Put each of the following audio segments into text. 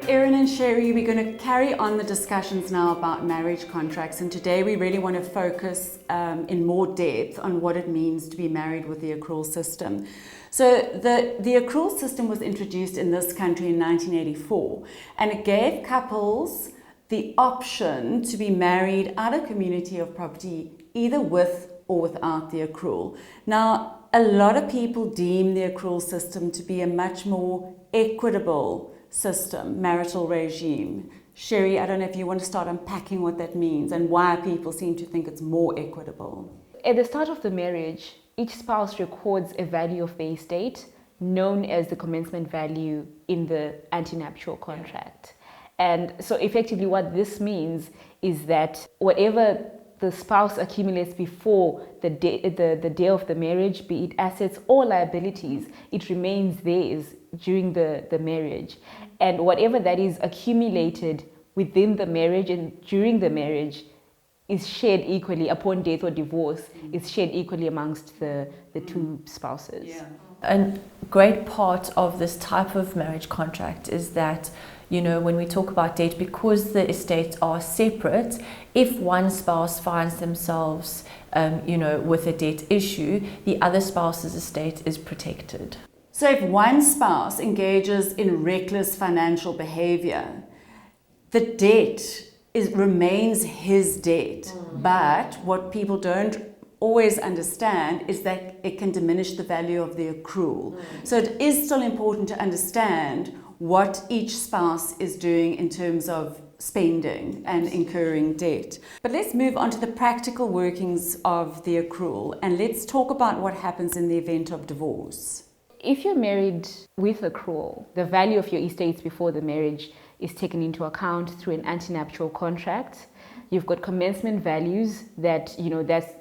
Erin and Sherry. We're going to carry on the discussions now about marriage contracts, and today we really want to focus in more depth on what it means to be married with the accrual system. So the accrual system was introduced in this country in 1984, and it gave couples the option to be married at a community of property either with or without the accrual. Now, a lot of people deem the accrual system to be a much more equitable system, marital regime. Sherry, I don't know if you want to start unpacking what that means and why people seem to think it's more equitable. At the start of the marriage, each spouse records a value of the estate known as the commencement value in the antenuptial contract. And so effectively what this means is that whatever the spouse accumulates before the day of the marriage, be it assets or liabilities, it remains theirs during the marriage. And whatever that is accumulated within the marriage and during the marriage is shared equally upon death or divorce, is shared equally amongst the two spouses. Yeah. A great part of this type of marriage contract is that, you know, when we talk about debt, because the estates are separate, if one spouse finds themselves, with a debt issue, the other spouse's estate is protected. So if one spouse engages in reckless financial behavior, the debt remains his debt. But what people don't always understand is that it can diminish the value of the accrual. So it is still important to understand what each spouse is doing in terms of spending and incurring debt. But let's move on to the practical workings of the accrual, and let's talk about what happens in the event of divorce. If you're married with accrual, the value of your estates before the marriage is taken into account through an antenuptial contract. You've got commencement values that's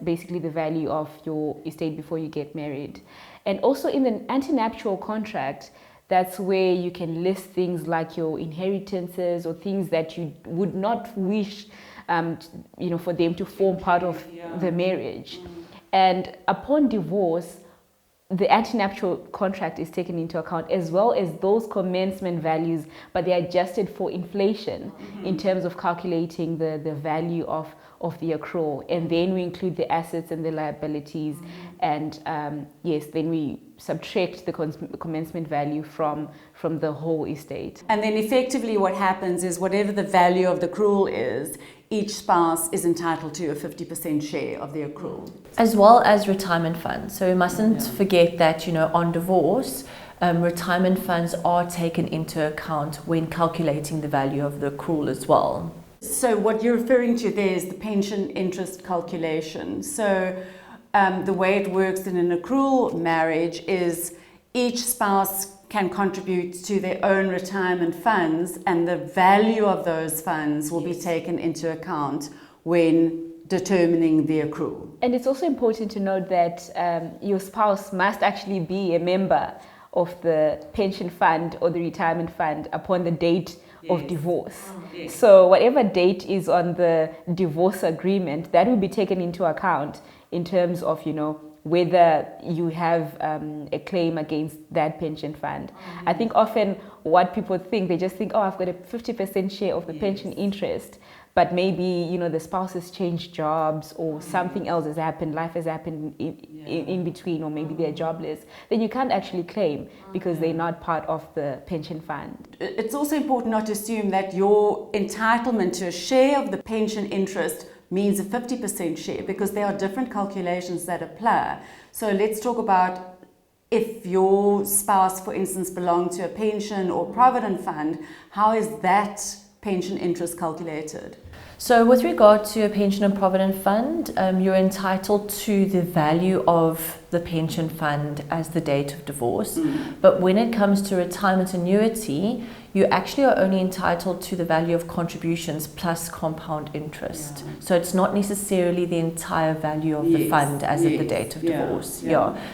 basically the value of your estate before you get married. And also in the antenuptial contract, that's where you can list things like your inheritances or things that you would not wish, for them to form part of the marriage. And upon divorce, the antenuptial contract is taken into account, as well as those commencement values, but they're adjusted for inflation in terms of calculating the value of the accrual. And then we include the assets and the liabilities, and then we subtract the commencement value from the whole estate. And then effectively what happens is whatever the value of the accrual is, each spouse is entitled to a 50% share of the accrual. As well as retirement funds. So we mustn't forget that, on divorce, retirement funds are taken into account when calculating the value of the accrual as well. So what you're referring to there is the pension interest calculation. So the way it works in an accrual marriage is each spouse can contribute to their own retirement funds, and the value of those funds will be taken into account when determining the accrual. And it's also important to note that your spouse must actually be a member of the pension fund or the retirement fund upon the date of divorce. So whatever date is on the divorce agreement, that will be taken into account in terms of, whether you have a claim against that pension fund. I think often what people think, they just think, I've got a 50% share of the pension interest, but maybe, the spouse has changed jobs or something else has happened, life has happened in between, or maybe they're jobless, then you can't actually claim because they're not part of the pension fund. It's also important not to assume that your entitlement to a share of the pension interest means a 50% share, because there are different calculations that apply. So let's talk about if your spouse, for instance, belonged to a pension or provident fund, how is that pension interest calculated? So with regard to a pension and provident fund, you're entitled to the value of the pension fund as the date of divorce. But when it comes to retirement annuity, you actually are only entitled to the value of contributions plus compound interest. So it's not necessarily the entire value of the fund as of the date of divorce.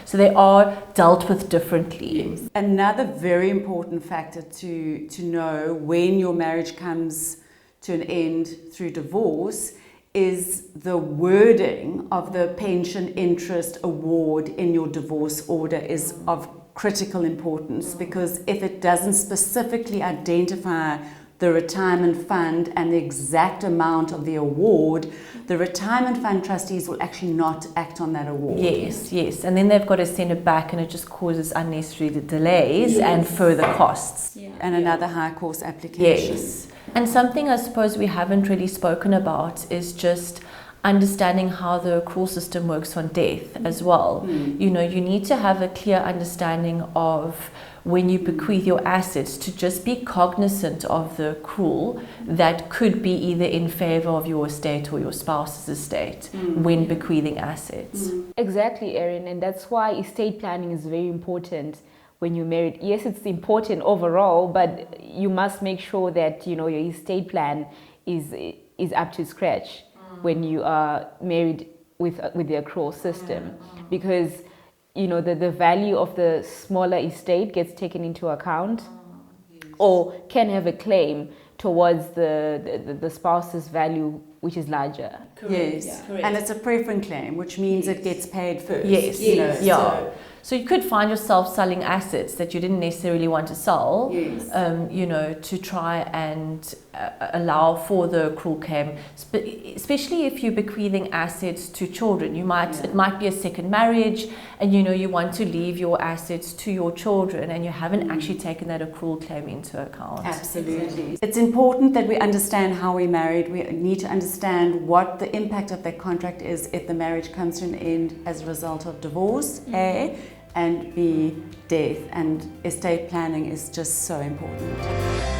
So they are dealt with differently. Another very important factor to know when your marriage comes to an end through divorce is the wording of the pension interest award in your divorce order is of critical importance, because if it doesn't specifically identify the retirement fund and the exact amount of the award, the retirement fund trustees will actually not act on that award. Yes, yes. And then they've got to send it back, and it just causes unnecessary delays and further costs. And another high course application. Yes. And something I suppose we haven't really spoken about is just understanding how the accrual system works on death as well. You know, you need to have a clear understanding of when you bequeath your assets, to just be cognizant of the accrual that could be either in favor of your estate or your spouse's estate when bequeathing assets. Exactly, Erin, and that's why estate planning is very important when you're married. Yes, it's important overall, but you must make sure that, you know, your estate plan is up to scratch when you are married with the accrual system, because you know the value of the smaller estate gets taken into account, or can have a claim towards the spouse's value, which is larger. Yes, and it's a preference claim, which means it gets paid first. Yes, you know, yeah. So you could find yourself selling assets that you didn't necessarily want to sell, you know, to try and allow for the accrual claim, especially if you're bequeathing assets to children. You might it might be a second marriage, and you know you want to leave your assets to your children, and you haven't actually taken that accrual claim into account. Absolutely. It's important that we understand how we married. We need to understand what the impact of that contract is if the marriage comes to an end as a result of divorce, A, and B, death. And estate planning is just so important.